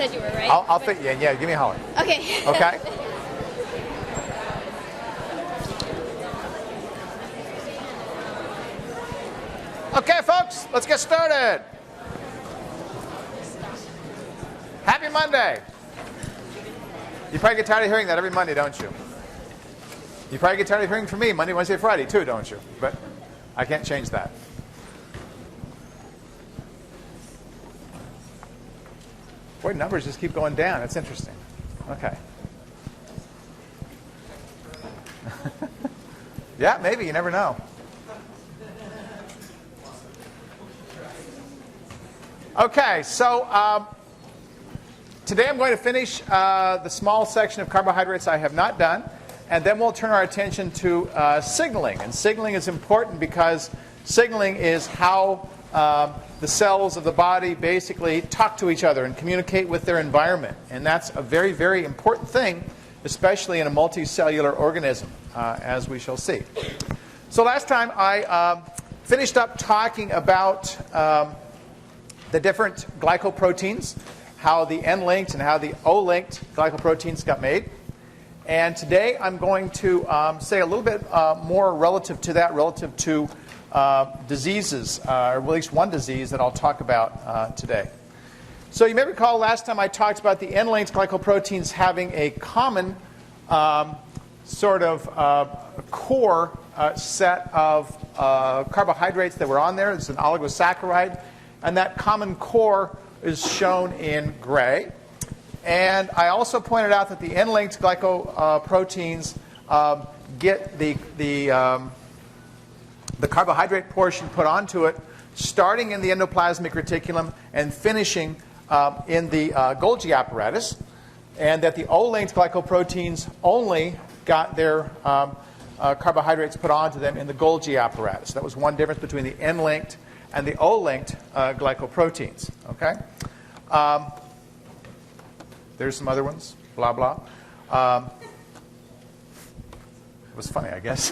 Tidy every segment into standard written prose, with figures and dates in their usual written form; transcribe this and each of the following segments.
said you were, right? I'll fit you in. Yeah, give me a holler. Okay. Okay. Okay, folks, let's get started. Happy Monday. You probably get tired of hearing that every Monday, don't you? You probably get tired of hearing from me Monday, Wednesday, Friday too, don't you? But I can't change that. Boy, numbers just keep going down. That's interesting. Okay. Yeah, maybe. You never know. Okay, so today I'm going to finish the small section of carbohydrates I have not done, and then we'll turn our attention to signaling. And signaling is important because signaling is how the cells of the body basically talk to each other and communicate with their environment. And that's a very, very important thing, especially in a multicellular organism, as we shall see. So last time I finished up talking about the different glycoproteins, how the N-linked and how the O-linked glycoproteins got made. And today I'm going to say a little bit more relative to that, relative to diseases, or at least one disease that I'll talk about today. So you may recall last time I talked about the N-linked glycoproteins having a common sort of core set of carbohydrates that were on there. It's an oligosaccharide. And that common core is shown in gray. And I also pointed out that the N-linked glycoproteins get the carbohydrate portion put onto it, starting in the endoplasmic reticulum and finishing in the Golgi apparatus, and that the O-linked glycoproteins only got their carbohydrates put onto them in the Golgi apparatus. That was one difference between the N-linked and the O-linked glycoproteins. Okay? There's some other ones, blah, blah. It was funny, I guess.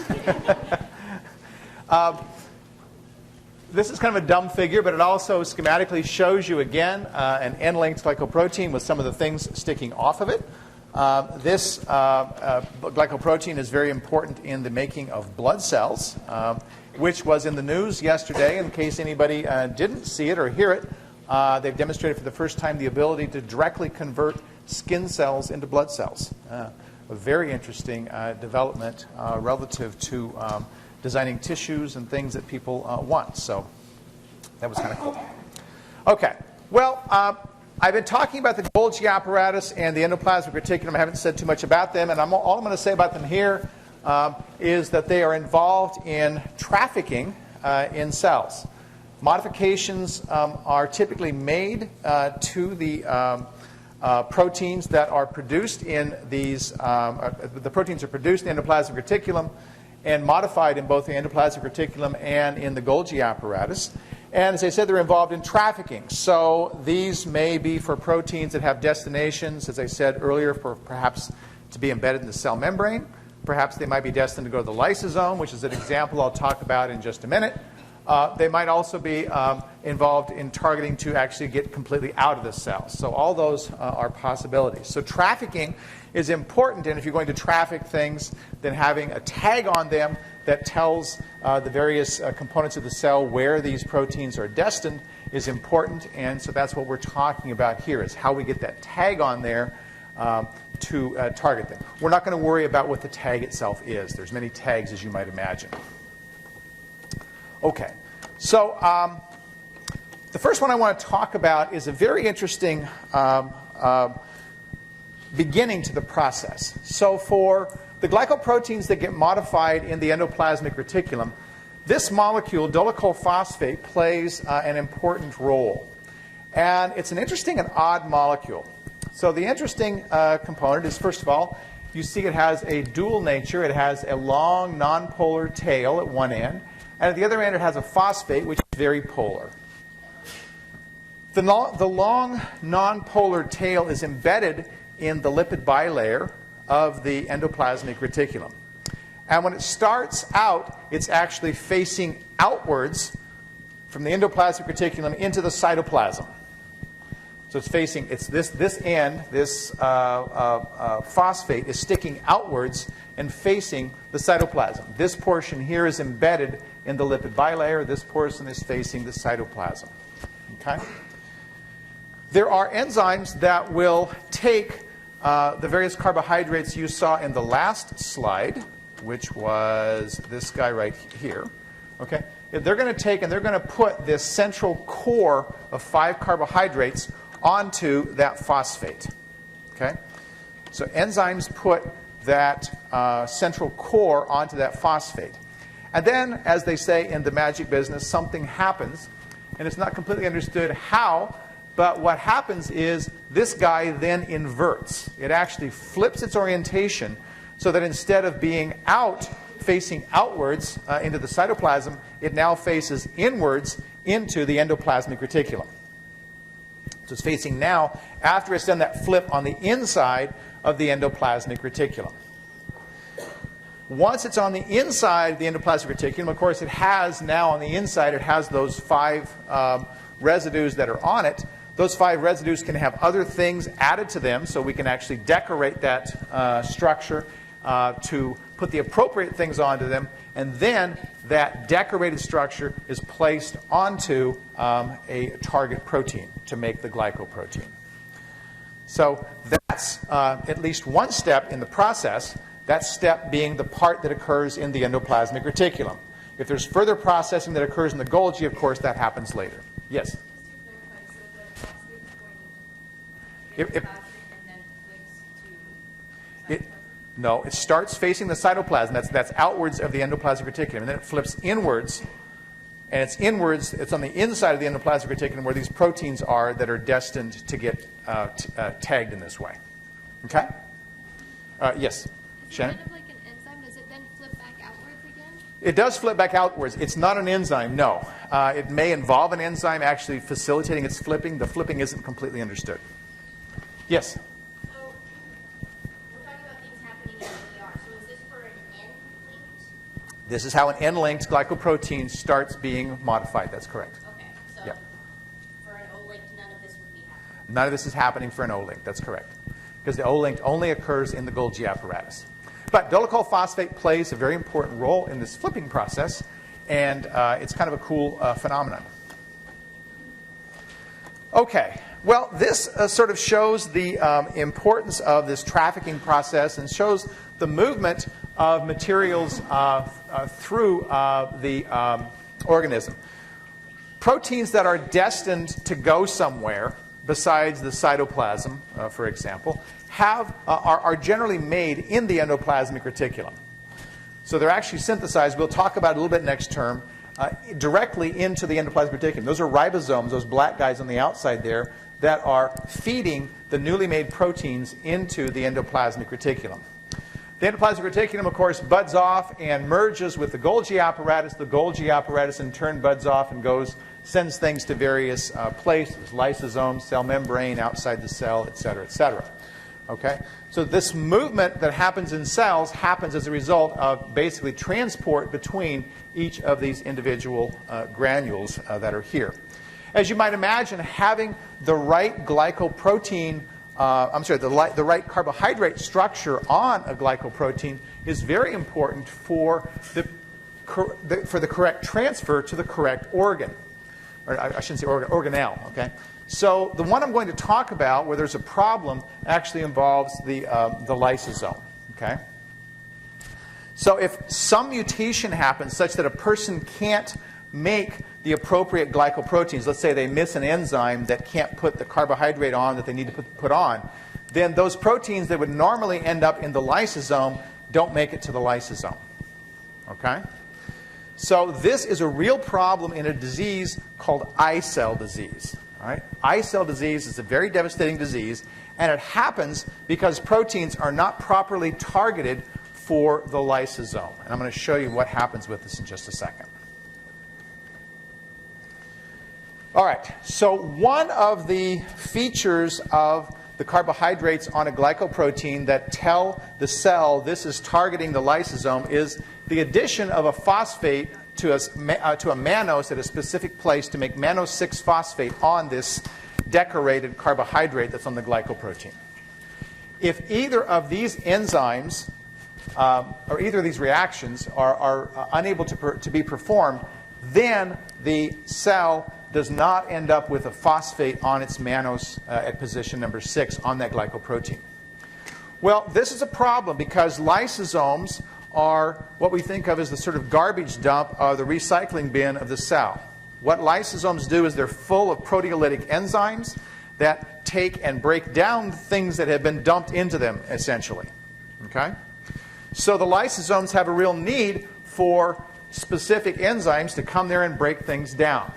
This is kind of a dumb figure, but it also schematically shows you, again, an N-linked glycoprotein with some of the things sticking off of it. This glycoprotein is very important in the making of blood cells, which was in the news yesterday. In case anybody didn't see it or hear it, they've demonstrated for the first time the ability to directly convert skin cells into blood cells. A very interesting development relative to designing tissues and things that people want. So that was kind of cool. Okay, well, I've been talking about the Golgi apparatus and the endoplasmic reticulum. I haven't said too much about them, and all I'm going to say about them here is that they are involved in trafficking in cells. Modifications are typically made to the proteins that are produced in these, the proteins are produced in the endoplasmic reticulum and modified in both the endoplasmic reticulum and in the Golgi apparatus. And as I said, they're involved in trafficking. So these may be for proteins that have destinations, as I said earlier, for perhaps to be embedded in the cell membrane. Perhaps they might be destined to go to the lysosome, which is an example I'll talk about in just a minute. They might also be involved in targeting to actually get completely out of the cell. So all those are possibilities. So trafficking is important, and if you're going to traffic things, then having a tag on them that tells the various components of the cell where these proteins are destined is important, and so that's what we're talking about here, is how we get that tag on there to target them. We're not going to worry about what the tag itself is. There's many tags, as you might imagine. Okay, so the first one I want to talk about is a very interesting beginning to the process. So for the glycoproteins that get modified in the endoplasmic reticulum, this molecule, Dolichol phosphate, plays an important role. And it's an interesting and odd molecule. So the interesting component is, first of all, you see it has a dual nature. It has a long nonpolar tail at one end, and at the other end it has a phosphate, which is very polar. The long nonpolar tail is embedded in the lipid bilayer of the endoplasmic reticulum. And when it starts out, it's actually facing outwards from the endoplasmic reticulum into the cytoplasm. So it's facing, it's this end, this phosphate is sticking outwards and facing the cytoplasm. This portion here is embedded in the lipid bilayer. This portion is facing the cytoplasm. Okay? There are enzymes that will take the various carbohydrates you saw in the last slide, which was this guy right here. Okay? They're going to take and they're going to put this central core of 5 carbohydrates onto that phosphate. Okay? So enzymes put that central core onto that phosphate. And then, as they say in the magic business, something happens. And it's not completely understood how, but what happens is this guy then inverts. It actually flips its orientation so that instead of being facing outwards into the cytoplasm, it now faces inwards into the endoplasmic reticulum. So it's facing now, after it's done that flip on the inside of the endoplasmic reticulum. Once it's on the inside of the endoplasmic reticulum, of course, it has now on the inside, it has those 5 residues that are on it. Those 5 residues can have other things added to them, so we can actually decorate that structure to put the appropriate things onto them, and then that decorated structure is placed onto a target protein to make the glycoprotein. So that's at least one step in the process, that step being the part that occurs in the endoplasmic reticulum. If there's further processing that occurs in the Golgi, of course, that happens later. Yes? No, it starts facing the cytoplasm. That's outwards of the endoplasmic reticulum. And then it flips inwards. And it's inwards, it's on the inside of the endoplasmic reticulum where these proteins are that are destined to get tagged in this way. Okay? Yes? Shannon? Kind of like an enzyme, does it then flip back outwards again? It does flip back outwards. It's not an enzyme, no. It may involve an enzyme actually facilitating its flipping. The flipping isn't completely understood. Yes? This is how an N-linked glycoprotein starts being modified. That's correct. Okay, so yep. For an O-linked, none of this would be happening. None of this is happening for an O-linked. That's correct. Because the O-linked only occurs in the Golgi apparatus. But Dolichol phosphate plays a very important role in this flipping process, and it's kind of a cool phenomenon. Okay. Well, this sort of shows the importance of this trafficking process and shows the movement of materials through the organism. Proteins that are destined to go somewhere besides the cytoplasm, for example, are generally made in the endoplasmic reticulum. So they're actually synthesized, we'll talk about it a little bit next term, directly into the endoplasmic reticulum. Those are ribosomes, those black guys on the outside there, that are feeding the newly made proteins into the endoplasmic reticulum. The endoplasmic reticulum, of course, buds off and merges with the Golgi apparatus. The Golgi apparatus, in turn, buds off and sends things to various places, lysosomes, cell membrane, outside the cell, et cetera, et cetera. Okay? So this movement that happens in cells happens as a result of basically transport between each of these individual granules that are here. As you might imagine, having the right glycoprotein, the right carbohydrate structure on a glycoprotein is very important for the correct transfer to the correct organ. Or I shouldn't say organ, organelle, okay? So the one I'm going to talk about where there's a problem actually involves the lysosome, okay? So if some mutation happens such that a person can't make the appropriate glycoproteins, let's say they miss an enzyme that can't put the carbohydrate on that they need to put on, then those proteins that would normally end up in the lysosome don't make it to the lysosome. Okay? So this is a real problem in a disease called eye cell disease. All right? Eye cell disease is a very devastating disease, and it happens because proteins are not properly targeted for the lysosome. And I'm going to show you what happens with this in just a second. All right, so one of the features of the carbohydrates on a glycoprotein that tell the cell this is targeting the lysosome is the addition of a phosphate to a mannose at a specific place to make mannose 6-phosphate on this decorated carbohydrate that's on the glycoprotein. If either of these enzymes or either of these reactions are unable to be performed, then the cell does not end up with a phosphate on its mannose at position number 6 on that glycoprotein. Well, this is a problem because lysosomes are what we think of as the sort of garbage dump or the recycling bin of the cell. What lysosomes do is they're full of proteolytic enzymes that take and break down things that have been dumped into them, essentially. Okay? So the lysosomes have a real need for specific enzymes to come there and break things down.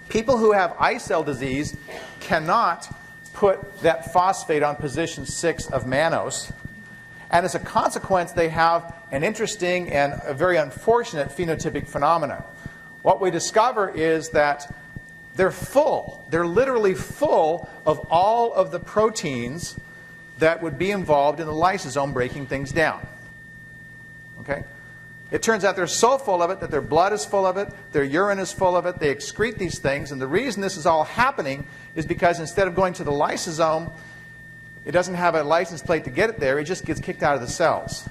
People who have eye cell disease cannot put that phosphate on position 6 of mannose, and as a consequence they have an interesting and a very unfortunate phenotypic phenomenon. What we discover is that they're literally full of all of the proteins that would be involved in the lysosome breaking things down. Okay? It turns out they're so full of it that their blood is full of it, their urine is full of it, they excrete these things, and the reason this is all happening is because instead of going to the lysosome, it doesn't have a license plate to get it there, it just gets kicked out of the cells.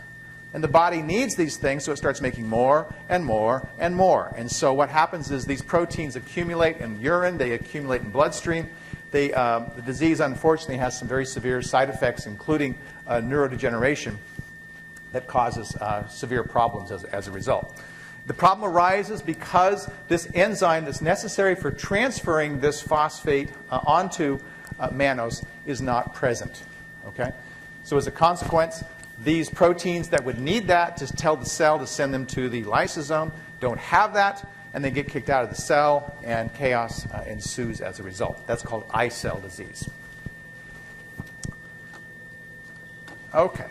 And the body needs these things, so it starts making more and more and more. And so what happens is these proteins accumulate in urine, they accumulate in bloodstream. The disease, unfortunately, has some very severe side effects, including neurodegeneration that causes severe problems as a result. The problem arises because this enzyme that's necessary for transferring this phosphate onto mannose is not present. Okay? So as a consequence, these proteins that would need that to tell the cell to send them to the lysosome don't have that, and they get kicked out of the cell, and chaos ensues as a result. That's called eye cell disease. Okay.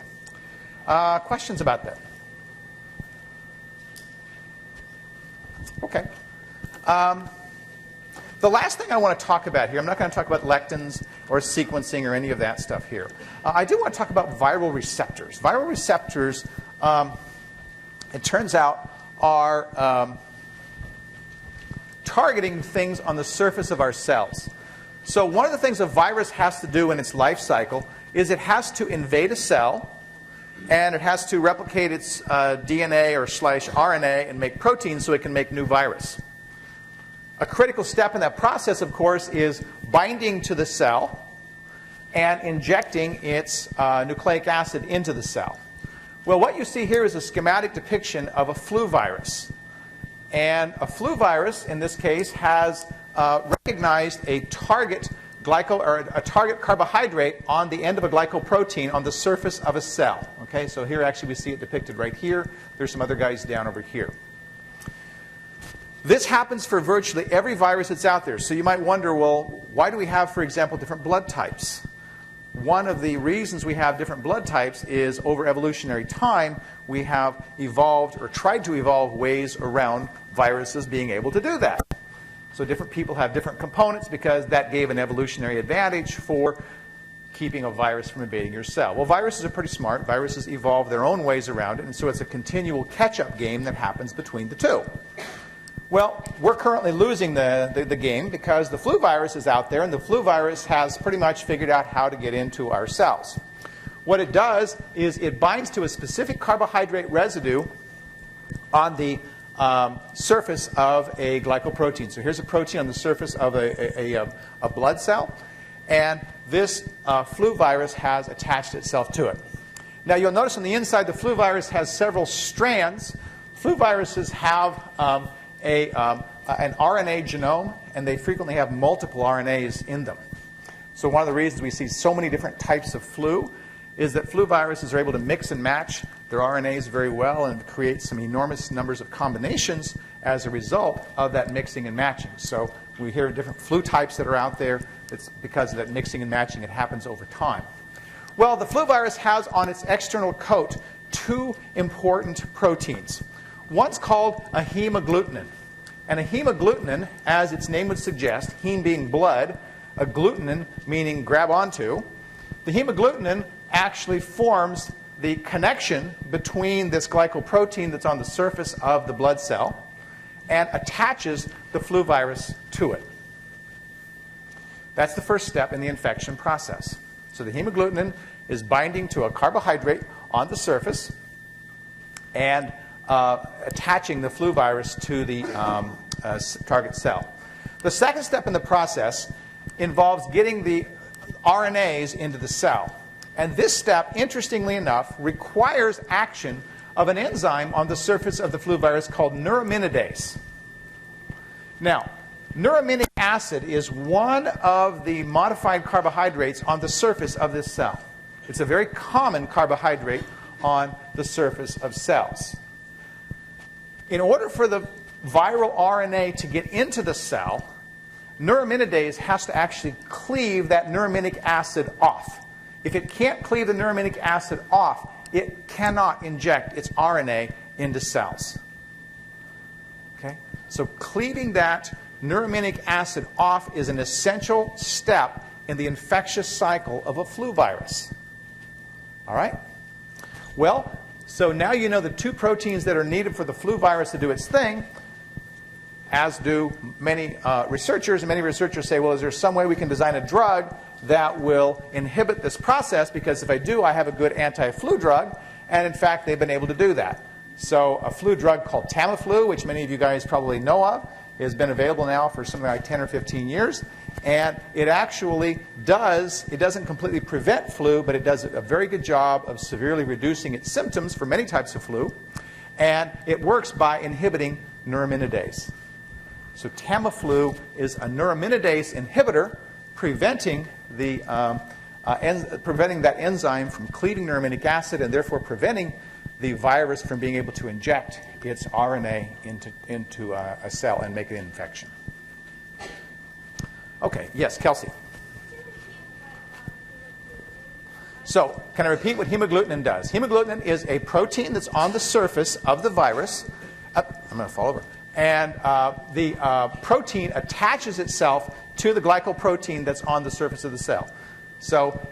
Questions about that? Okay. The last thing I want to talk about here, I'm not going to talk about lectins or sequencing or any of that stuff here. I do want to talk about viral receptors. Viral receptors, it turns out, are targeting things on the surface of our cells. So one of the things a virus has to do in its life cycle is it has to invade a cell, and it has to replicate its DNA or /RNA and make proteins so it can make new virus. A critical step in that process, of course, is binding to the cell and injecting its nucleic acid into the cell. Well, what you see here is a schematic depiction of a flu virus. And a flu virus, in this case, has recognized a target carbohydrate on the end of a glycoprotein on the surface of a cell. Okay, so here actually we see it depicted right here. There's some other guys down over here. This happens for virtually every virus that's out there. So you might wonder, well, why do we have, for example, different blood types? One of the reasons we have different blood types is over evolutionary time, we have evolved or tried to evolve ways around viruses being able to do that. So different people have different components because that gave an evolutionary advantage for keeping a virus from invading your cell. Well, viruses are pretty smart. Viruses evolve their own ways around it, and so it's a continual catch-up game that happens between the two. Well, we're currently losing the game because the flu virus is out there, and the flu virus has pretty much figured out how to get into our cells. What it does is it binds to a specific carbohydrate residue on the surface of a glycoprotein. So here's a protein on the surface of a blood cell, and this flu virus has attached itself to it. Now you'll notice on the inside the flu virus has several strands. Flu viruses have an RNA genome, and they frequently have multiple RNAs in them. So one of the reasons we see so many different types of flu is that flu viruses are able to mix and match their RNAs very well and create some enormous numbers of combinations as a result of that mixing and matching. So we hear different flu types that are out there. It's because of that mixing and matching. It happens over time. Well, the flu virus has on its external coat two important proteins. One's called a hemagglutinin. And a hemagglutinin, as its name would suggest, heme being blood, agglutinin meaning grab onto, the hemagglutinin actually forms the connection between this glycoprotein that's on the surface of the blood cell and attaches the flu virus to it. That's the first step in the infection process. So the hemagglutinin is binding to a carbohydrate on the surface and attaching the flu virus to the target cell. The second step in the process involves getting the RNAs into the cell. And this step, interestingly enough, requires action of an enzyme on the surface of the flu virus called neuraminidase. Now, neuraminic acid is one of the modified carbohydrates on the surface of this cell. It's a very common carbohydrate on the surface of cells. In order for the viral RNA to get into the cell, neuraminidase has to actually cleave that neuraminic acid off. If it can't cleave the neuraminic acid off, it cannot inject its RNA into cells. Okay? So cleaving that neuraminic acid off is an essential step in the infectious cycle of a flu virus. All right? Well, so now you know the two proteins that are needed for the flu virus to do its thing, as do many researchers. And many researchers say, well, is there some way we can design a drug that will inhibit this process? Because if I do, I have a good anti-flu drug. And in fact, they've been able to do that. So a flu drug called Tamiflu, which many of you guys probably know of, has been available now for something like 10 or 15 years. And it actually it doesn't completely prevent flu, but it does a very good job of severely reducing its symptoms for many types of flu. And it works by inhibiting neuraminidase. So Tamiflu is a neuraminidase inhibitor preventing that enzyme from cleaving neuraminic acid and therefore preventing the virus from being able to inject its RNA into a cell and make an infection. Okay, yes, Kelsey. So, can I repeat what hemagglutinin does? Hemagglutinin is a protein that's on the surface of the virus. I'm going to fall over. And the protein attaches itself to the glycoprotein that's on the surface of the cell. So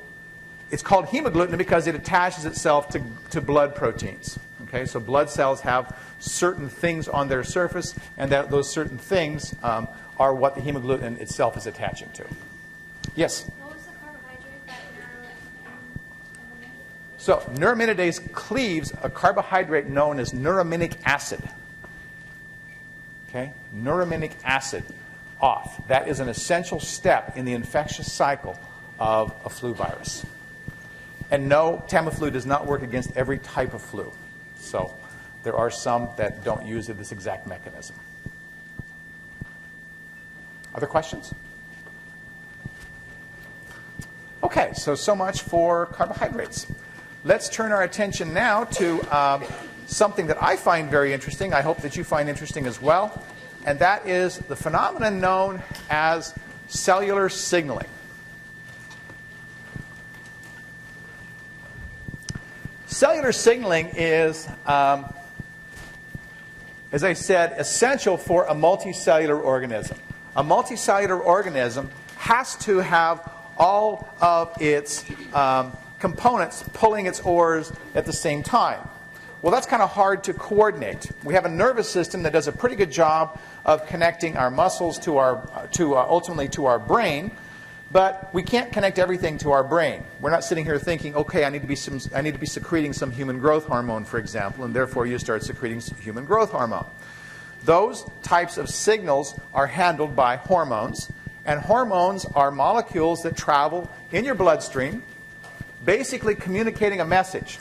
it's called hemagglutinin because it attaches itself to blood proteins. Okay, so blood cells have certain things on their surface, and those certain things are what the hemagglutinin itself is attaching to. Yes? What was the carbohydrate that So neuraminidase cleaves a carbohydrate known as neuraminic acid. Okay, neuraminic acid off. That is an essential step in the infectious cycle of a flu virus. And no, Tamiflu does not work against every type of flu. So there are some that don't use this exact mechanism. Other questions? Okay, so much for carbohydrates. Let's turn our attention now to something that I find very interesting. I hope that you find interesting as well. And that is the phenomenon known as cellular signaling. Cellular signaling is, as I said, essential for a multicellular organism. A multicellular organism has to have all of its components pulling its oars at the same time. Well, that's kind of hard to coordinate. We have a nervous system that does a pretty good job of connecting our muscles to ultimately to our brain, but we can't connect everything to our brain. We're not sitting here thinking, okay, I need to be secreting some human growth hormone, for example, and therefore you start secreting some human growth hormone. Those types of signals are handled by hormones, and hormones are molecules that travel in your bloodstream, basically communicating a message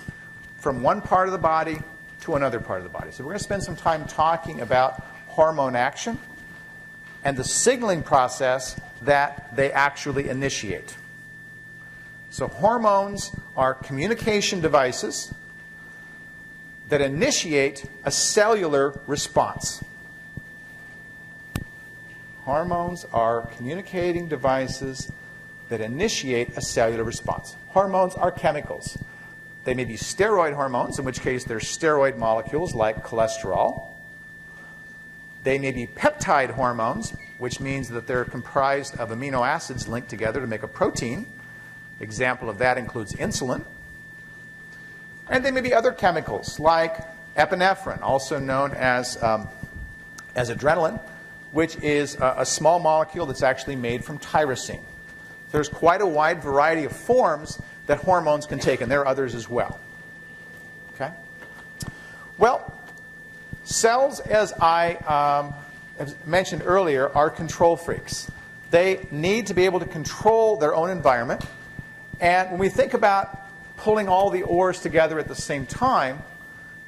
from one part of the body to another part of the body. So we're going to spend some time talking about hormone action and the signaling process that they actually initiate. So hormones are communication devices that initiate a cellular response. Hormones are communicating devices that initiate a cellular response. Hormones are chemicals. They may be steroid hormones, in which case they're steroid molecules like cholesterol. They may be peptide hormones, which means that they're comprised of amino acids linked together to make a protein. Example of that includes insulin. And they may be other chemicals like epinephrine, also known as adrenaline, which is a small molecule that's actually made from tyrosine. There's quite a wide variety of forms that hormones can take, and there are others as well. Okay? Well, cells, as I mentioned earlier, are control freaks. They need to be able to control their own environment. And when we think about pulling all the ores together at the same time,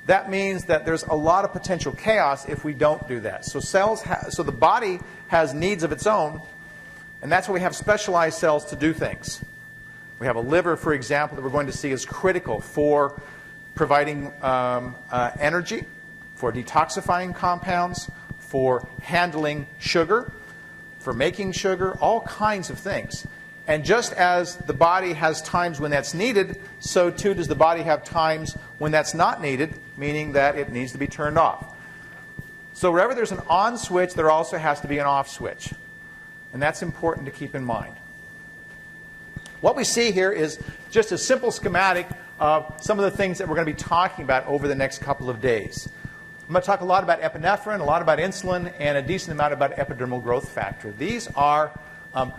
that means that there's a lot of potential chaos if we don't do that. So so the body has needs of its own, and that's why we have specialized cells to do things. We have a liver, for example, that we're going to see is critical for providing energy, for detoxifying compounds, for handling sugar, for making sugar, all kinds of things. And just as the body has times when that's needed, so too does the body have times when that's not needed, meaning that it needs to be turned off. So wherever there's an on switch, there also has to be an off switch. And that's important to keep in mind. What we see here is just a simple schematic of some of the things that we're going to be talking about over the next couple of days. I'm going to talk a lot about epinephrine, a lot about insulin, and a decent amount about epidermal growth factor. These are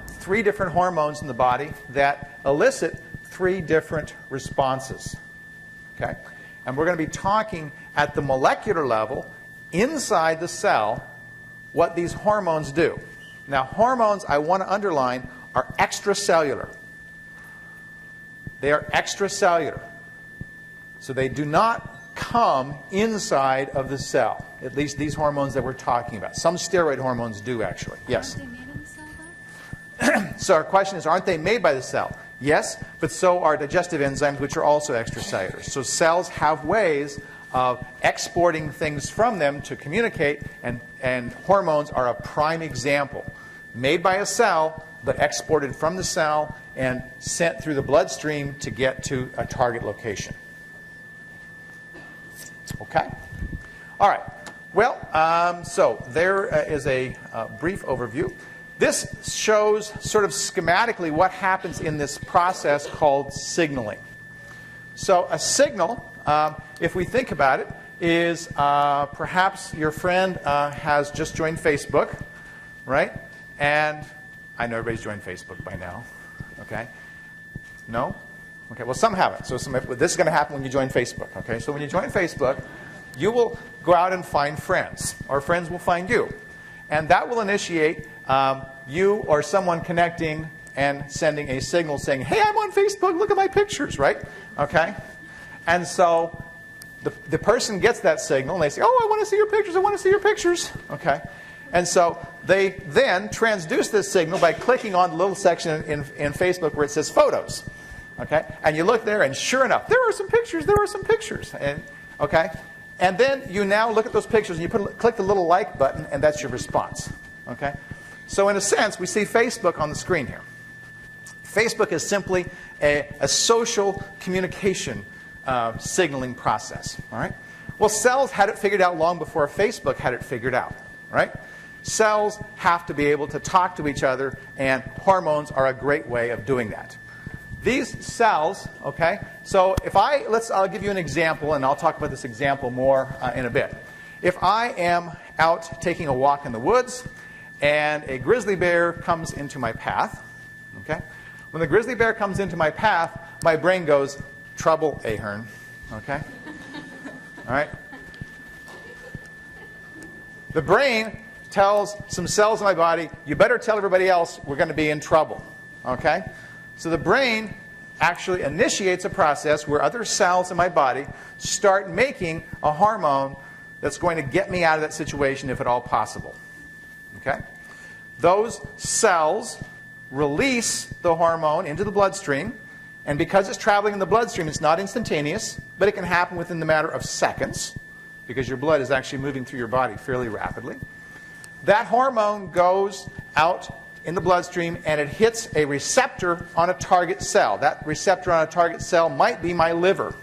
3 different hormones in the body that elicit 3 different responses. Okay? And we're going to be talking at the molecular level, inside the cell, what these hormones do. Now, hormones, I want to underline, are extracellular. They are extracellular. So they do not come inside of the cell, at least these hormones that we're talking about. Some steroid hormones do, actually. Yes? Aren't they made in the cell, though? So our question is, aren't they made by the cell? Yes, but so are digestive enzymes, which are also extracellular. So cells have ways of exporting things from them to communicate, and hormones are a prime example. Made by a cell, but exported from the cell and sent through the bloodstream to get to a target location. Okay? All right. Well, so there is a brief overview. This shows sort of schematically what happens in this process called signaling. So a signal, if we think about it, is perhaps your friend has just joined Facebook, right? And I know everybody's joined Facebook by now. Okay? No? Okay, well, some haven't. So this is going to happen when you join Facebook. Okay? So when you join Facebook, you will go out and find friends, or friends will find you. And that will initiate you or someone connecting and sending a signal saying, hey, I'm on Facebook, look at my pictures, right? Okay? And so the person gets that signal, and they say, oh, I want to see your pictures, I want to see your pictures. Okay? And so they then transduce this signal by clicking on the little section in Facebook where it says photos. Okay? And you look there, and sure enough, there are some pictures, there are some pictures. And, okay? And then you now look at those pictures, and you click the little like button, and that's your response. Okay? So in a sense, we see Facebook on the screen here. Facebook is simply a social communication signaling process. All right? Well, cells had it figured out long before Facebook had it figured out. Right? Cells have to be able to talk to each other, and hormones are a great way of doing that. These cells, okay, so if I'll give you an example, and I'll talk about this example more in a bit. If I am out taking a walk in the woods, and a grizzly bear comes into my path, okay, when the grizzly bear comes into my path, my brain goes, trouble, Ahern, okay? All right? The brain tells some cells in my body, you better tell everybody else we're going to be in trouble. Okay? So the brain actually initiates a process where other cells in my body start making a hormone that's going to get me out of that situation if at all possible. Okay? Those cells release the hormone into the bloodstream, and because it's traveling in the bloodstream, it's not instantaneous, but it can happen within the matter of seconds, because your blood is actually moving through your body fairly rapidly. That hormone goes out in the bloodstream, and it hits a receptor on a target cell. That receptor on a target cell might be my liver.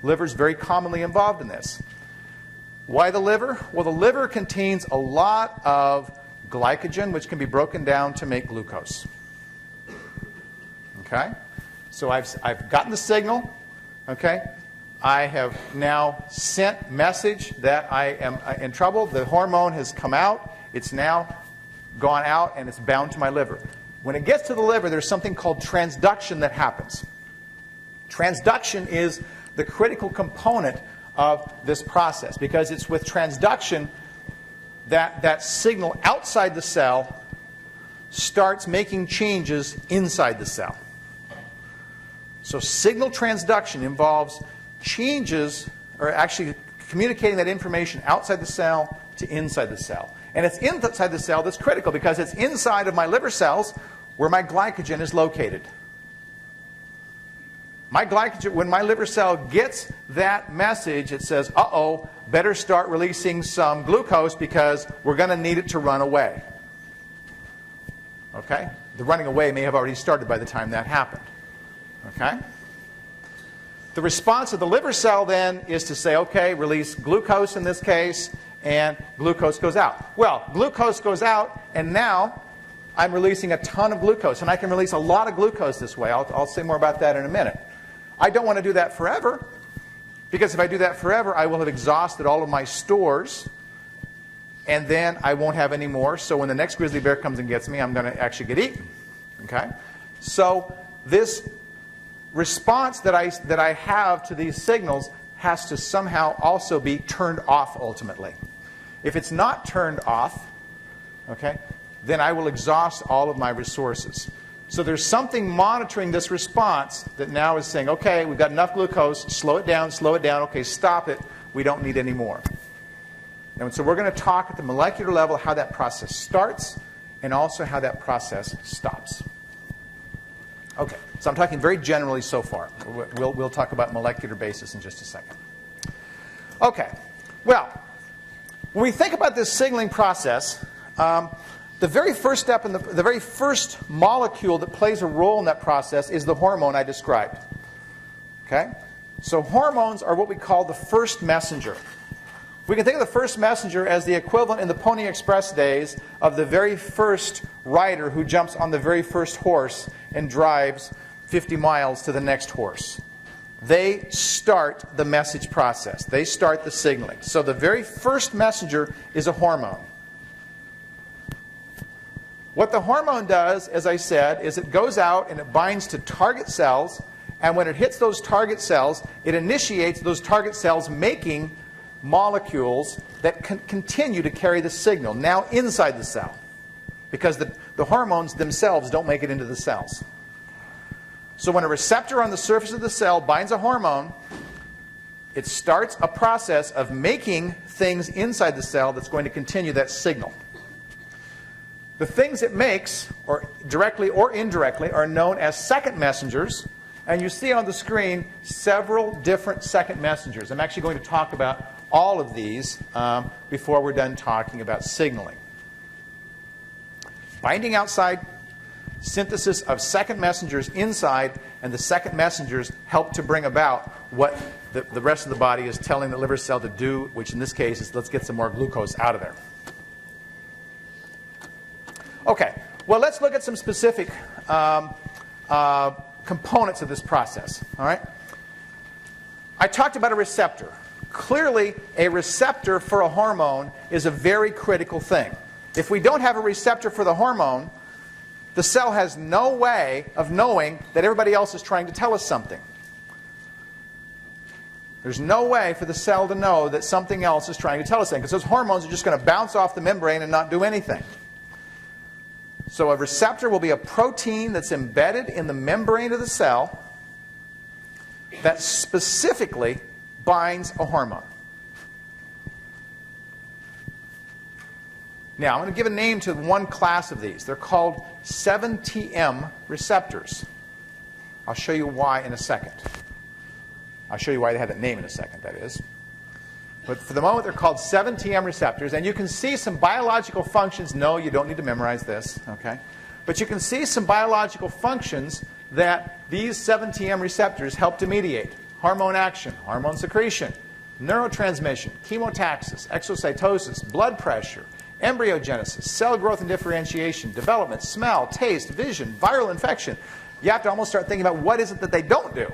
Liver is very commonly involved in this. Why the liver? Well, the liver contains a lot of glycogen, which can be broken down to make glucose. Okay? So I've gotten the signal. Okay? I have now sent message that I am in trouble. The hormone has come out. It's now gone out, and it's bound to my liver. When it gets to the liver, there's something called transduction that happens. Transduction is the critical component of this process, because it's with transduction that signal outside the cell starts making changes inside the cell. So signal transduction involves changes, or actually communicating that information outside the cell to inside the cell. And it's inside the cell that's critical, because it's inside of my liver cells where my glycogen is located. My glycogen, when my liver cell gets that message, it says, uh-oh, better start releasing some glucose because we're going to need it to run away. Okay? The running away may have already started by the time that happened. Okay? The response of the liver cell then is to say, okay, release glucose in this case, and glucose goes out. Well, glucose goes out, and now I'm releasing a ton of glucose, and I can release a lot of glucose this way. I'll say more about that in a minute. I don't want to do that forever, because if I do that forever, I will have exhausted all of my stores, and then I won't have any more. So when the next grizzly bear comes and gets me, I'm going to actually get eaten. Okay? So this response that I have to these signals has to somehow also be turned off ultimately. If it's not turned off, okay, then I will exhaust all of my resources. So there's something monitoring this response that now is saying, okay, we've got enough glucose, slow it down, okay, stop it, we don't need any more. And so we're going to talk at the molecular level how that process starts and also how that process stops. Okay, so I'm talking very generally so far. We'll talk about molecular basis in just a second. Okay, well, when we think about this signaling process, the very first step and the very first molecule that plays a role in that process is the hormone I described. Okay? So hormones are what we call the first messenger. We can think of the first messenger as the equivalent in the Pony Express days of the very first rider who jumps on the very first horse and drives 50 miles to the next horse. They start the message process. They start the signaling. So the very first messenger is a hormone. What the hormone does, as I said, is it goes out and it binds to target cells, and when it hits those target cells, it initiates those target cells making molecules that can continue to carry the signal, now inside the cell, because the hormones themselves don't make it into the cells. So when a receptor on the surface of the cell binds a hormone, it starts a process of making things inside the cell that's going to continue that signal. The things it makes, or directly or indirectly, are known as second messengers. And you see on the screen several different second messengers. I'm actually going to talk about all of these before we're done talking about signaling. Binding outside, synthesis of second messengers inside, and the second messengers help to bring about what the rest of the body is telling the liver cell to do, which in this case is let's get some more glucose out of there. Okay, well, let's look at some specific components of this process. All right? I talked about a receptor. Clearly, a receptor for a hormone is a very critical thing. If we don't have a receptor for the hormone, the cell has no way of knowing that everybody else is trying to tell us something. There's no way for the cell to know that something else is trying to tell us something, because those hormones are just going to bounce off the membrane and not do anything. So a receptor will be a protein that's embedded in the membrane of the cell that specifically binds a hormone. Now, I'm going to give a name to one class of these. They're called 7-TM receptors. I'll show you why in a second. I'll show you why they have that name in a second, that is. But for the moment, they're called 7-TM receptors. And you can see some biological functions. No, you don't need to memorize this. Okay? But you can see some biological functions that these 7-TM receptors help to mediate. Hormone action, hormone secretion, neurotransmission, chemotaxis, exocytosis, blood pressure, embryogenesis, cell growth and differentiation, development, smell, taste, vision, viral infection. You have to almost start thinking about what is it that they don't do.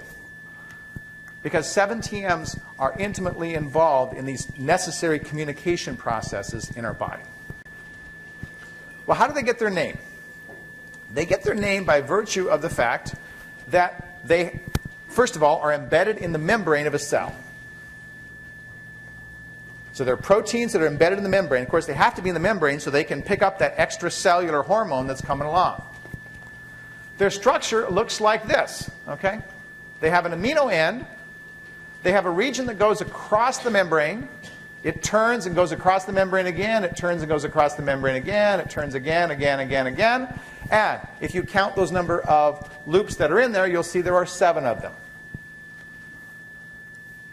Because 7-TMs are intimately involved in these necessary communication processes in our body. Well, how do they get their name? They get their name by virtue of the fact that they, first of all, are embedded in the membrane of a cell. So they're proteins that are embedded in the membrane. Of course, they have to be in the membrane so they can pick up that extracellular hormone that's coming along. Their structure looks like this. Okay? They have an amino end. They have a region that goes across the membrane. It turns and goes across the membrane again. It turns and goes across the membrane again. It turns again, again, again, again. And if you count those number of loops that are in there, you'll see there are 7 of them.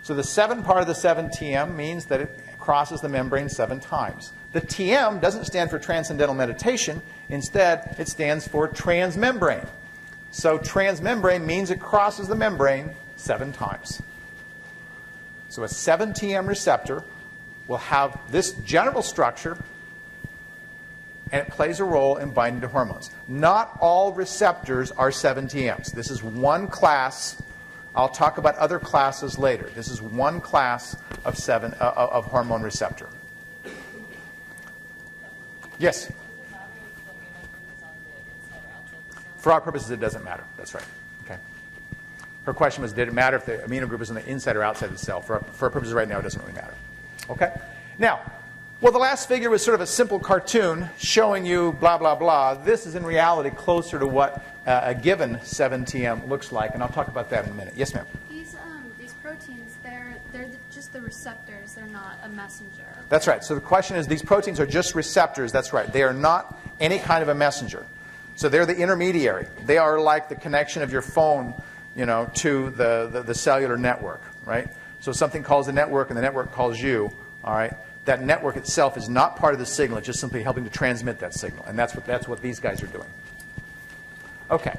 So the 7 part of the 7-TM means that it crosses the membrane 7 times. The TM doesn't stand for transcendental meditation. Instead, it stands for transmembrane. So transmembrane means it crosses the membrane 7 times. So a 7-TM receptor will have this general structure, and it plays a role in binding to hormones. Not all receptors are 7-TMs. This is one class. I'll talk about other classes later. This is one class of hormone receptor. Yes? For our purposes, it doesn't matter. That's right. Okay. Her question was, did it matter if the amino group is on the inside or outside of the cell? For our purposes right now, it doesn't really matter. Okay? Now, well, the last figure was sort of a simple cartoon showing you blah, blah, blah. This is in reality closer to what a given 7-TM looks like, and I'll talk about that in a minute. Yes, ma'am? These proteins, they're just the receptors. They're not a messenger. That's right. So the question is, these proteins are just receptors. That's right. They are not any kind of a messenger. So they're the intermediary. They are like the connection of your phone, to the cellular network, right? So something calls the network, and the network calls you, all right? That network itself is not part of the signal. It's just simply helping to transmit that signal, and that's what these guys are doing. Okay.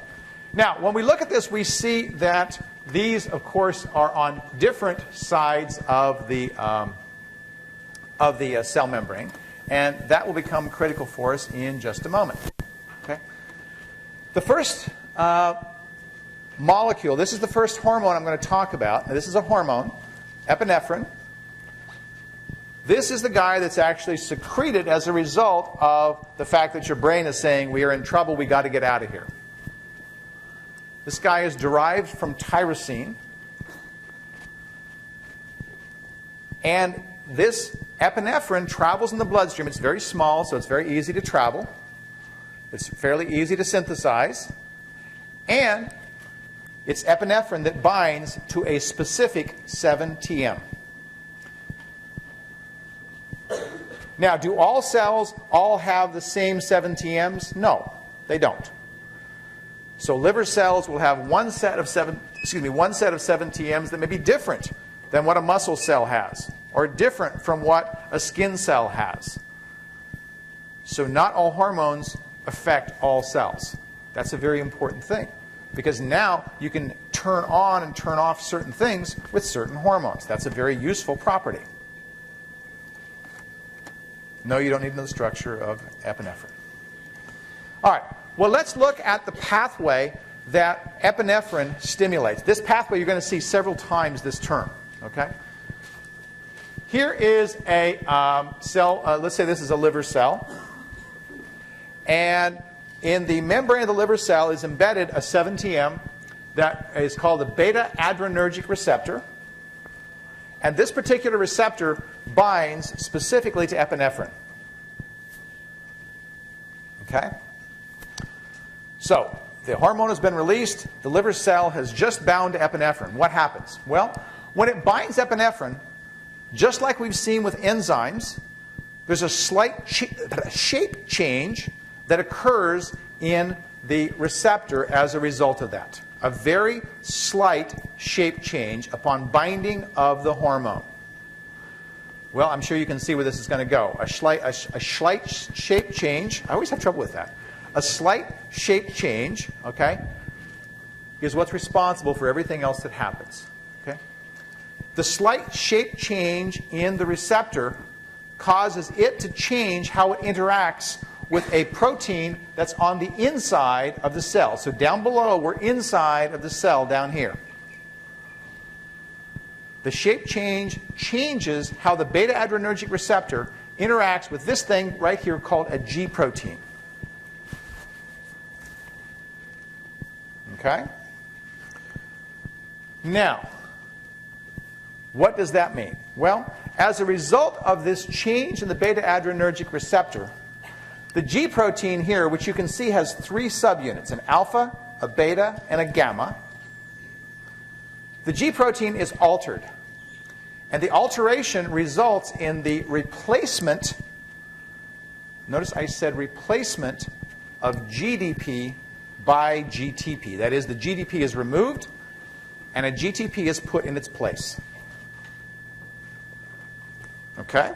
Now, when we look at this, we see that these, of course, are on different sides of the cell membrane, and that will become critical for us in just a moment. Okay. The first molecule, this is the first hormone I'm going to talk about. Now, this is a hormone, epinephrine. This is the guy that's actually secreted as a result of the fact that your brain is saying, we are in trouble, we got to get out of here. This guy is derived from tyrosine. And this epinephrine travels in the bloodstream. It's very small, so it's very easy to travel. It's fairly easy to synthesize. And it's epinephrine that binds to a specific 7-TM. Now, do all cells all have the same 7-TMs? No, they don't. So liver cells will have one set of 7-TMs that may be different than what a muscle cell has, or different from what a skin cell has. So not all hormones affect all cells. That's a very important thing, because now you can turn on and turn off certain things with certain hormones. That's a very useful property. No, you don't need to know the structure of epinephrine. All right. Well, let's look at the pathway that epinephrine stimulates. This pathway, you're going to see several times this term. Okay? Here is a cell. Let's say this is a liver cell. And in the membrane of the liver cell is embedded a 7-TM that is called the beta-adrenergic receptor. And this particular receptor binds specifically to epinephrine. Okay? So, the hormone has been released. The liver cell has just bound to epinephrine. What happens? Well, when it binds epinephrine, just like we've seen with enzymes, there's a slight shape change that occurs in the receptor as a result of that. A very slight shape change upon binding of the hormone. Well, I'm sure you can see where this is going to go. A slight shape change. I always have trouble with that. A slight shape change, okay, is what's responsible for everything else that happens. Okay? The slight shape change in the receptor causes it to change how it interacts with a protein that's on the inside of the cell. So down below, we're inside of the cell down here. The shape change changes how the beta-adrenergic receptor interacts with this thing right here called a G protein. Okay? Now, what does that mean? Well, as a result of this change in the beta-adrenergic receptor, the G protein here, which you can see has 3 subunits, an alpha, a beta, and a gamma, the G protein is altered. And the alteration results in the replacement, notice I said replacement, of GDP by GTP. That is, the GDP is removed and a GTP is put in its place. Okay?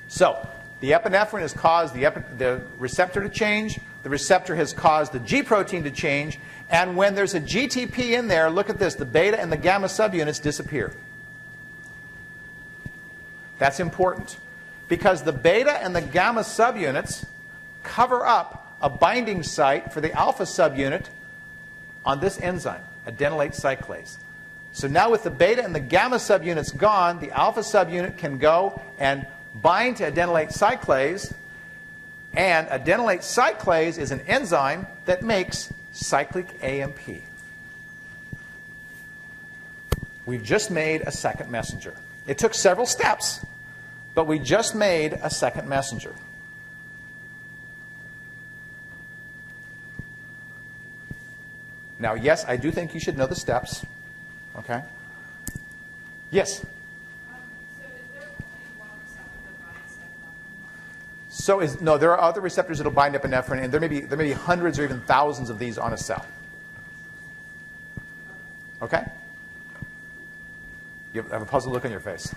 So, the epinephrine has caused the receptor to change. The receptor has caused the G protein to change. And when there's a GTP in there, look at this, the beta and the gamma subunits disappear. That's important because the beta and the gamma subunits cover up a binding site for the alpha subunit on this enzyme, adenylate cyclase. So now with the beta and the gamma subunits gone, the alpha subunit can go and bind to adenylate cyclase, and adenylate cyclase is an enzyme that makes cyclic AMP. We've just made a second messenger. It took several steps, but we just made a second messenger. Now, yes, I do think you should know the steps. Okay? Yes? So is there only one receptor that binds epinephrine? No, there are other receptors that will bind epinephrine, and there may be hundreds or even thousands of these on a cell. Okay? You have a puzzled look on your face.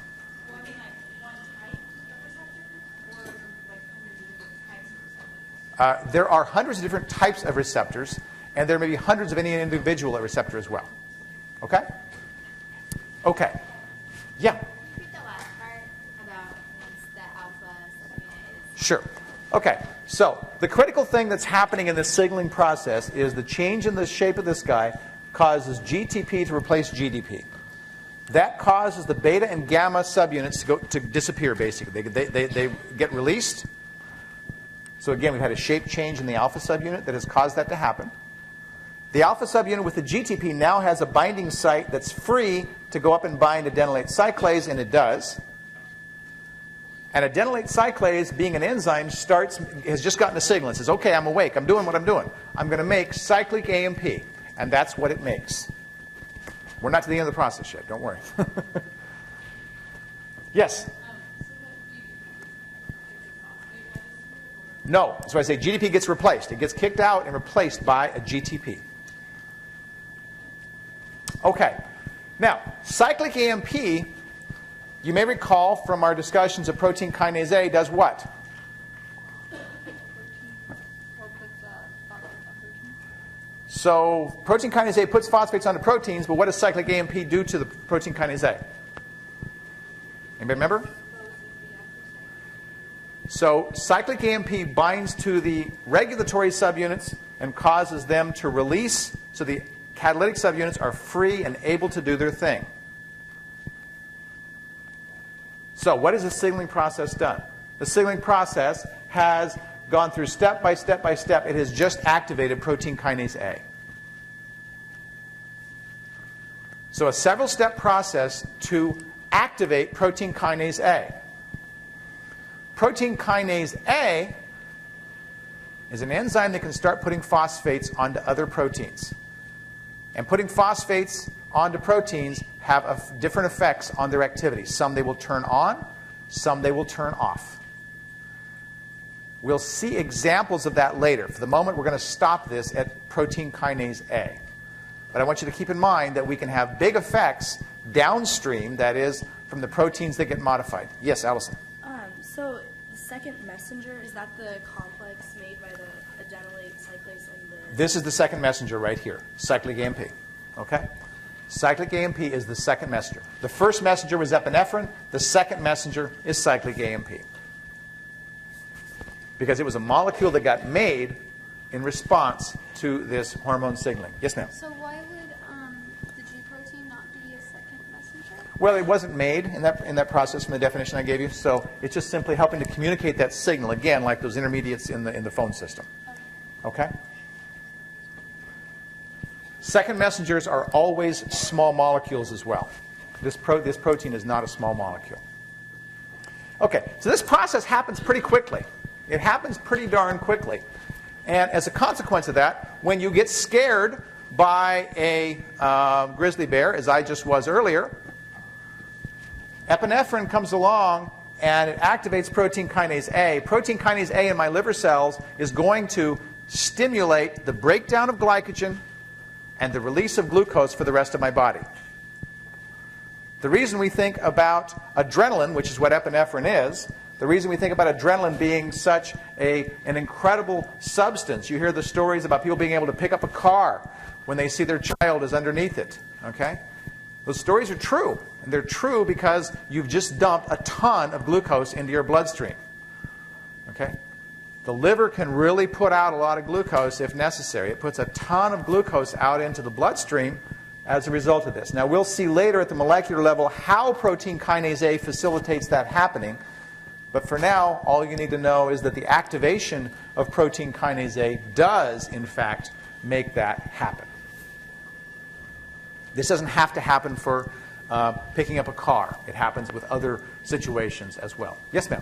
Well, I mean, like one type of receptor, or like hundreds of different types of receptors? There are hundreds of different types of receptors, and there may be hundreds of any individual receptor as well. Okay? Okay. Yeah? Repeat the last part about once the alpha subunit is. Sure. Okay. So the critical thing that's happening in this signaling process is the change in the shape of this guy causes GTP to replace GDP. That causes the beta and gamma subunits to disappear, basically. They get released. So again, we've had a shape change in the alpha subunit that has caused that to happen. The alpha subunit with the GTP now has a binding site that's free to go up and bind adenylate cyclase, and it does. And adenylate cyclase, being an enzyme, has just gotten a signal. It says, okay, I'm awake. I'm doing what I'm doing. I'm going to make cyclic AMP. And that's what it makes. We're not to the end of the process yet. Don't worry. Yes? No. That's why I say GDP gets replaced. It gets kicked out and replaced by a GTP. Okay. Now, cyclic AMP, you may recall from our discussions of protein kinase A, does what? So protein kinase A puts phosphates onto proteins, but what does cyclic AMP do to the protein kinase A? Anybody remember? So cyclic AMP binds to the regulatory subunits and causes them to release, so the catalytic subunits are free and able to do their thing. So what has the signaling process done? The signaling process has gone through step by step by step. It has just activated protein kinase A. So a several-step process to activate protein kinase A. Protein kinase A is an enzyme that can start putting phosphates onto other proteins. And putting phosphates onto proteins have different effects on their activity. Some they will turn on, some they will turn off. We'll see examples of that later. For the moment, we're going to stop this at protein kinase A. But I want you to keep in mind that we can have big effects downstream, that is, from the proteins that get modified. Yes, Allison? So the second messenger, is that the complex made by the adenylate cyclase and the... This is the second messenger right here, cyclic AMP. Okay? Cyclic AMP is the second messenger. The first messenger was epinephrine. The second messenger is cyclic AMP. Because it was a molecule that got made in response to this hormone signaling. Yes, ma'am? So why would the G protein not be a second messenger? Well, it wasn't made in that process from the definition I gave you, so it's just simply helping to communicate that signal, again, like those intermediates in the phone system. Okay? Second messengers are always small molecules as well. This protein is not a small molecule. Okay, so this process happens pretty quickly. It happens pretty darn quickly. And as a consequence of that, when you get scared by a grizzly bear, as I just was earlier, epinephrine comes along and it activates protein kinase A. Protein kinase A in my liver cells is going to stimulate the breakdown of glycogen and the release of glucose for the rest of my body. The reason we think about adrenaline, which is what epinephrine is, the reason we think about adrenaline being such an incredible substance, you hear the stories about people being able to pick up a car when they see their child is underneath it. Okay? Those stories are true. And they're true because you've just dumped a ton of glucose into your bloodstream. Okay? The liver can really put out a lot of glucose if necessary. It puts a ton of glucose out into the bloodstream as a result of this. Now, we'll see later at the molecular level how protein kinase A facilitates that happening. But for now, all you need to know is that the activation of protein kinase A does, in fact, make that happen. This doesn't have to happen for picking up a car. It happens with other situations as well. Yes, ma'am?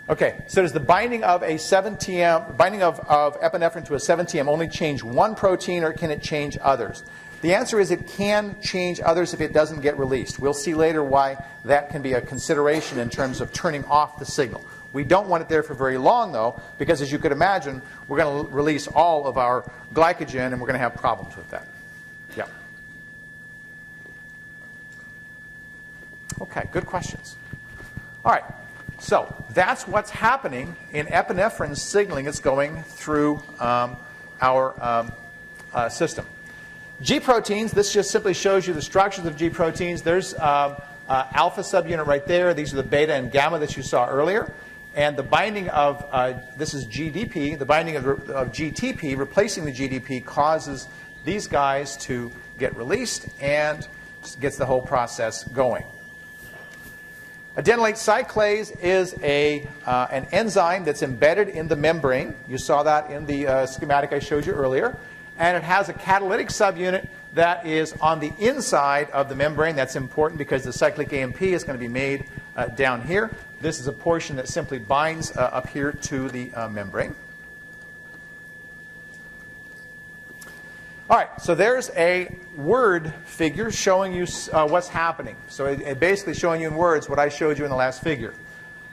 Okay, so does the binding of a 7-TM, binding of epinephrine to a 7-TM only change one protein, or can it change others? The answer is it can change others if it doesn't get released. We'll see later why that can be a consideration in terms of turning off the signal. We don't want it there for very long, though, because as you could imagine, we're going to release all of our glycogen, and we're going to have problems with that. Yeah. Okay, good questions. All right. So that's what's happening in epinephrine signaling. It's going through our system. G proteins, this just simply shows you the structures of G proteins. There's alpha subunit right there. These are the beta and gamma that you saw earlier. And the binding of, this is GDP, the binding of GTP, replacing the GDP, causes these guys to get released and gets the whole process going. Adenylate cyclase is an enzyme that's embedded in the membrane. You saw that in the schematic I showed you earlier. And it has a catalytic subunit that is on the inside of the membrane. That's important because the cyclic AMP is going to be made down here. This is a portion that simply binds up here to the membrane. All right, so there's a word figure showing you what's happening. So it basically showing you in words what I showed you in the last figure.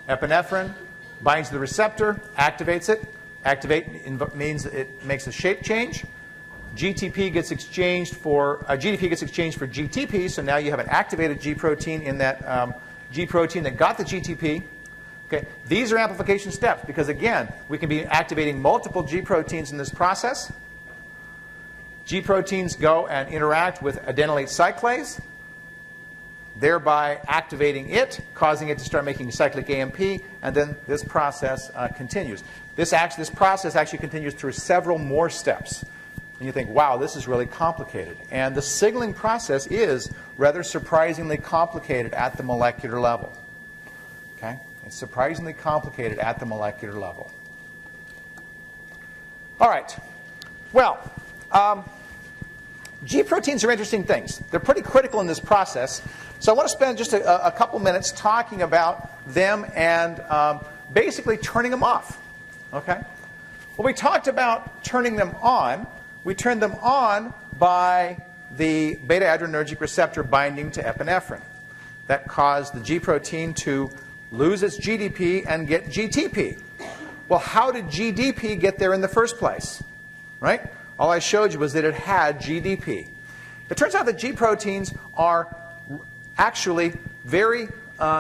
Epinephrine binds to the receptor, activates it. Activate means it makes a shape change. GTP gets exchanged for GDP gets exchanged for GTP. So now you have an activated G protein in that G protein that got the GTP. Okay, these are amplification steps because again, we can be activating multiple G proteins in this process. G proteins go and interact with adenylate cyclase, thereby activating it, causing it to start making cyclic AMP, and then this process continues. This process actually continues through several more steps. And you think, wow, this is really complicated. And the signaling process is rather surprisingly complicated at the molecular level. Okay? It's surprisingly complicated at the molecular level. All right. Well, G proteins are interesting things. They're pretty critical in this process. So I want to spend just a couple minutes talking about them and basically turning them off. Okay? Well, we talked about turning them on. We turned them on by the beta-adrenergic receptor binding to epinephrine. That caused the G protein to lose its GDP and get GTP. Well, how did GDP get there in the first place? Right? All I showed you was that it had GDP. It turns out that G proteins are actually very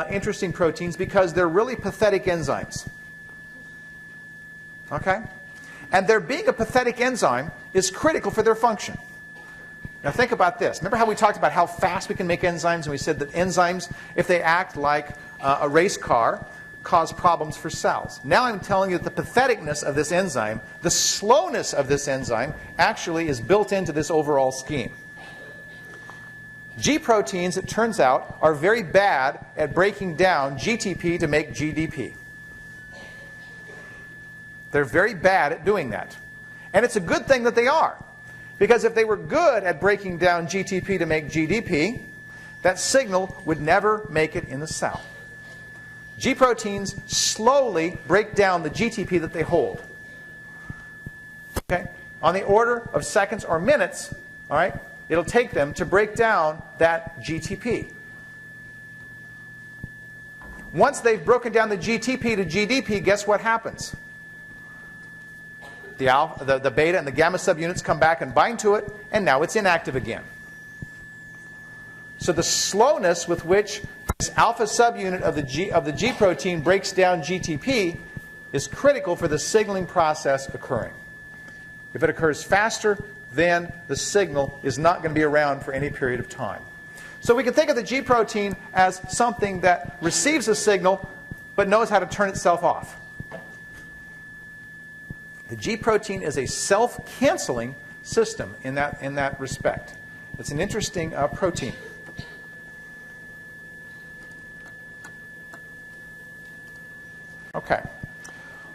interesting proteins because they're really pathetic enzymes. Okay? And their being a pathetic enzyme is critical for their function. Now think about this. Remember how we talked about how fast we can make enzymes, and we said that enzymes, if they act like a race car, cause problems for cells. Now I'm telling you that the patheticness of this enzyme, the slowness of this enzyme, actually is built into this overall scheme. G proteins, it turns out, are very bad at breaking down GTP to make GDP. They're very bad at doing that. And it's a good thing that they are. Because if they were good at breaking down GTP to make GDP, that signal would never make it in the cell. G proteins slowly break down the GTP that they hold. Okay? On the order of seconds or minutes, all right, it'll take them to break down that GTP. Once they've broken down the GTP to GDP, guess what happens? The beta and the gamma subunits come back and bind to it, and now it's inactive again. So the slowness with which this alpha subunit of the G protein breaks down GTP is critical for the signaling process occurring. If it occurs faster, then the signal is not going to be around for any period of time. So we can think of the G protein as something that receives a signal but knows how to turn itself off. The G protein is a self-canceling system in that respect. It's an interesting protein. Okay.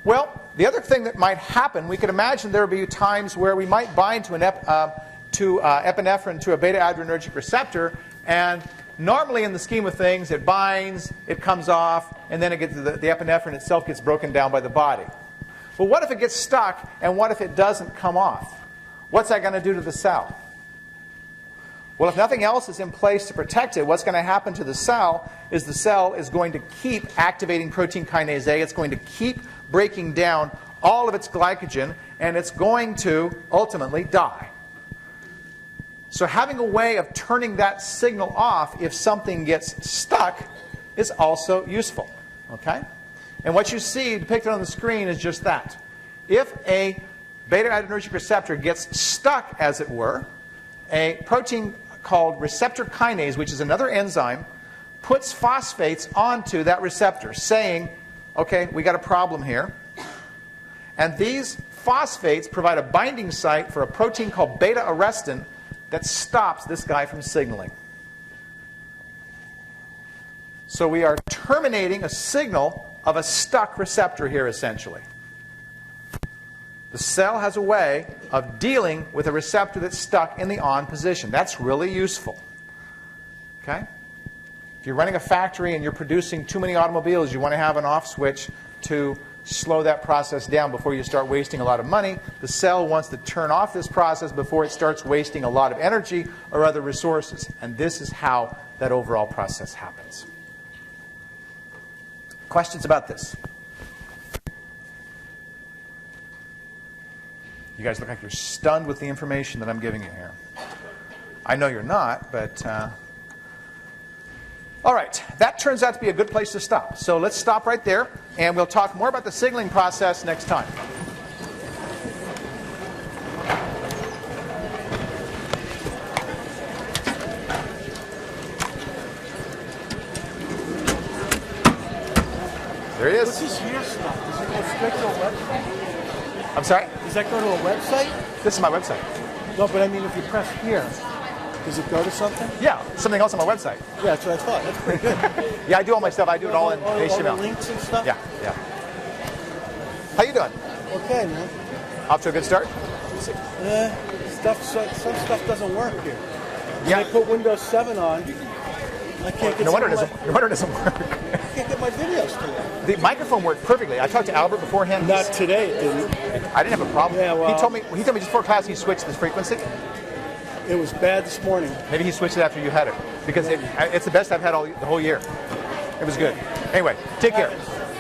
Well, the other thing that might happen, we could imagine there would be times where we might bind to epinephrine, to a beta-adrenergic receptor, and normally in the scheme of things, it binds, it comes off, and then the epinephrine itself gets broken down by the body. But what if it gets stuck, and what if it doesn't come off? What's that going to do to the cell? Well, if nothing else is in place to protect it, what's going to happen to the cell is going to keep activating protein kinase A. It's going to keep breaking down all of its glycogen, and it's going to ultimately die. So having a way of turning that signal off if something gets stuck is also useful. Okay? And what you see depicted on the screen is just that. If a beta-adrenergic receptor gets stuck, as it were, a protein called receptor kinase, which is another enzyme, puts phosphates onto that receptor, saying, okay, we got a problem here. And these phosphates provide a binding site for a protein called beta-arrestin that stops this guy from signaling. So we are terminating a signal of a stuck receptor here, essentially. The cell has a way of dealing with a receptor that's stuck in the on position. That's really useful. Okay? If you're running a factory and you're producing too many automobiles, you want to have an off switch to slow that process down before you start wasting a lot of money. The cell wants to turn off this process before it starts wasting a lot of energy or other resources. And this is how that overall process happens. Questions about this? You guys look like you're stunned with the information that I'm giving you here. I know you're not, but... All right, that turns out to be a good place to stop. So let's stop right there, and we'll talk more about the signaling process next time. There it is. What's this here stuff? Does it go straight to a website? I'm sorry? Does that go to a website? This is my website. No, but I mean, if you press here, does it go to something? Yeah, something else on my website. Yeah, that's what I thought. That's pretty good. Yeah, I do all my stuff. I do it all in HTML. All the links and stuff? Yeah, yeah. How you doing? Okay, man. Off to a good start? Some stuff doesn't work here. Yeah. When I put Windows 7 on, I can't get No wonder it some doesn't work. I can't get my videos to work. The microphone worked perfectly. I talked to Albert beforehand. Not today, it didn't. I didn't have a problem. Yeah, well- he told me just before class he switched the frequency. It was bad this morning. Maybe he switched it after you had it, because it's the best I've had the whole year. It was good. Anyway, take care.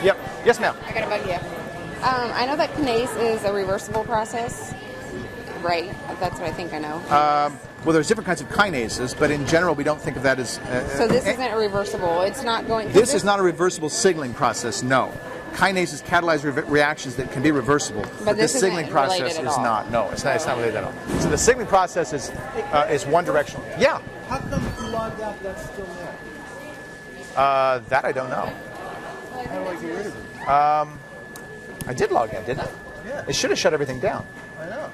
Yep. Yes, ma'am. I got a bug you. I know that kinase is a reversible process, right? That's what I think I know. Well, there's different kinds of kinases, but in general, we don't think of that as... So this isn't a reversible. It's not going... This is not a reversible signaling process, no. Kinases catalyze reactions that can be reversible, but this isn't signaling process related at is all. not. No, it's not related at all. So the signaling process is one directional. Yeah. How come if you logged out, that's still there? That I don't know. How do I get rid of it? I did log in, didn't I? Yeah. It should have shut everything down. I know.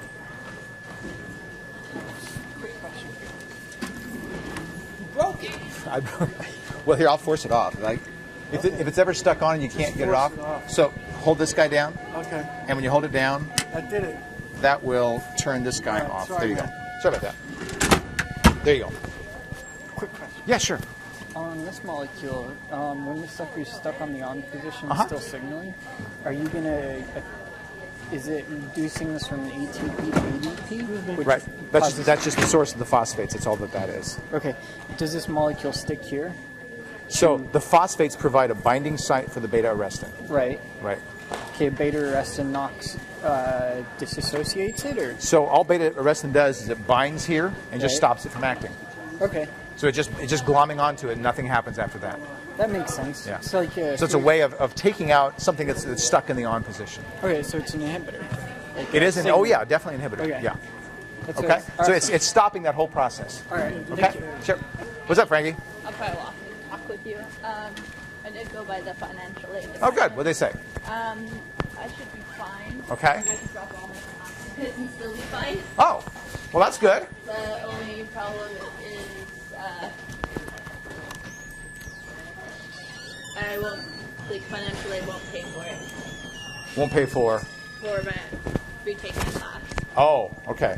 broke it. Well, here, I'll force it off. Like, if it's ever stuck on and you can't get it off, so hold this guy down. Okay. And when you hold it down, I did it. that will turn this guy All right, off. sorry, There you go. man. Sorry about that. There you go. Quick question. Yeah, sure. On this molecule, when the sucker is stuck on the on position, Uh-huh. still signaling, are you gonna? Is it reducing this from ATP to ADP? Which Right. causes- That's just the source of the phosphates. That's all that is. Okay. Does this molecule stick here? So the phosphates provide a binding site for the beta-arrestin. Right. Right. Okay. Beta-arrestin knocks, disassociates it, or So all beta-arrestin does is it binds here and just Right. stops it from acting. okay, So it's just glomming onto it and nothing happens after that. that makes sense. Yeah. It's like So it's a way of taking out something that's stuck in the on position. Okay, so it's an inhibitor. Like It a is an, signal. oh yeah, definitely inhibitor. Okay. Yeah. That's Okay. what- So awesome. it's stopping that whole process. All right. Okay. Sure. What's up, Frankie? I'll probably walk with you. I did go by the financial aid. Oh, good. What'd they say? I should be fine. Okay. I can drop all my classes and still be fine. Oh, well, that's good. The only problem is I won't, like, financial aid won't pay for it. Won't pay for. For my retaking class. Oh, okay.